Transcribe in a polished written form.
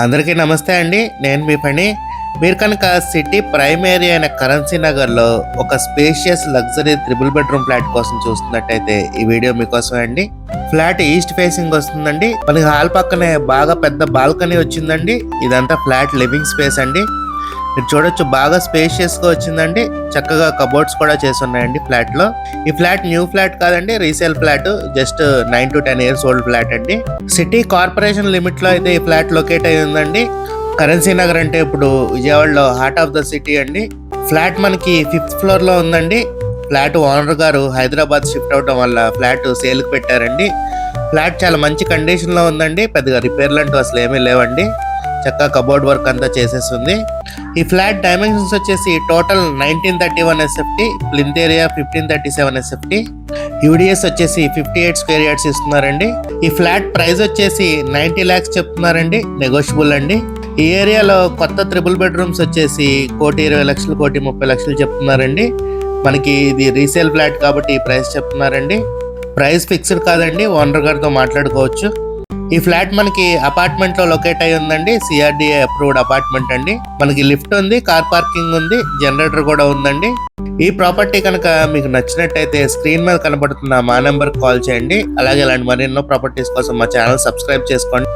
అందరికీ నమస్తే అండి. నేను మీ పని. మీరు కనుక సిటీ ప్రైమ్ ఏరియా అయిన కరెన్సీ నగర్లో ఒక spacious luxury triple bedroom flat కోసం చూస్తున్నట్టయితే ఈ వీడియో మీకోసమే అండి. ఫ్లాట్ ఈస్ట్ ఫేసింగ్ వస్తుందండి. మనకి హాల్ పక్కనే బాగా పెద్ద బాల్కనీ వచ్చిందండి. ఇదంతా ఫ్లాట్ లివింగ్ స్పేస్ అండి. మీరు చూడొచ్చు, బాగా స్పేషియస్ గా వచ్చిందండి. చక్కగా కబోర్డ్స్ కూడా చేసి ఉన్నాయండి ఫ్లాట్ లో. ఈ ఫ్లాట్ న్యూ ఫ్లాట్ కాదండి, resale flat. Just 9 to 10 years old flat అండి. సిటీ కార్పొరేషన్ లిమిట్ లో అయితే ఈ ఫ్లాట్ లొకేట్ అయి ఉందండి. కరెన్సీ నగర్ అంటే ఇప్పుడు విజయవాడలో హార్ట్ ఆఫ్ ద సిటీ అండి. ఫ్లాట్ మనకి 5th ఫ్లోర్ లో ఉందండి. ఫ్లాట్ ఓనర్ గారు హైదరాబాద్ షిఫ్ట్ అవడం వల్ల ఫ్లాట్ సేల్ కి పెట్టారండి. ఫ్లాట్ చాలా మంచి కండిషన్ లో ఉందండి. పెద్దగా రిపేర్లు అంటూ అసలు ఏమీ లేవండి. చక్కగా కబోర్డ్ వర్క్ అంతా చేసేస్తుంది. ఈ ఫ్లాట్ డైమెన్షన్స్ వచ్చేసి total 1931 SFT, plinth area 1537 SFT, UDS వచ్చేసి 58 స్క్వేర్ యార్డ్స్ ఇస్తున్నారండి. ఈ ఫ్లాట్ ప్రైస్ వచ్చేసి 90 lakhs చెప్తున్నారండి, నెగోషియబుల్ అండి. ఈ ఏరియాలో కొత్త త్రిబుల్ బెడ్రూమ్స్ వచ్చేసి 1,20,00,000, 1,30,00,000 చెప్తున్నారండి. మనకి ఇది రీసేల్ ఫ్లాట్ కాబట్టి ఈ ప్రైస్ చెప్తున్నారండి. ప్రైస్ ఫిక్స్డ్ కాదండి, ఓనర్ గారితో మాట్లాడుకోవచ్చు. ఈ ఫ్లాట్ మనకి అపార్ట్మెంట్ లో లొకేట్ అయి ఉందండి. CRDA అప్రూవ్డ్ అపార్ట్మెంట్ అండి. మనకి లిఫ్ట్ ఉంది, కార్ పార్కింగ్ ఉంది, జనరేటర్ కూడా ఉందండి. ఈ ప్రాపర్టీ కనుక మీకు నచ్చినట్టయితే స్క్రీన్ మీద కనబడుతున్న మా నెంబర్ కాల్ చేయండి. అలాగే ఇలాంటి మరెన్నో ప్రాపర్టీస్ కోసం మా ఛానల్ సబ్స్క్రైబ్ చేసుకోండి.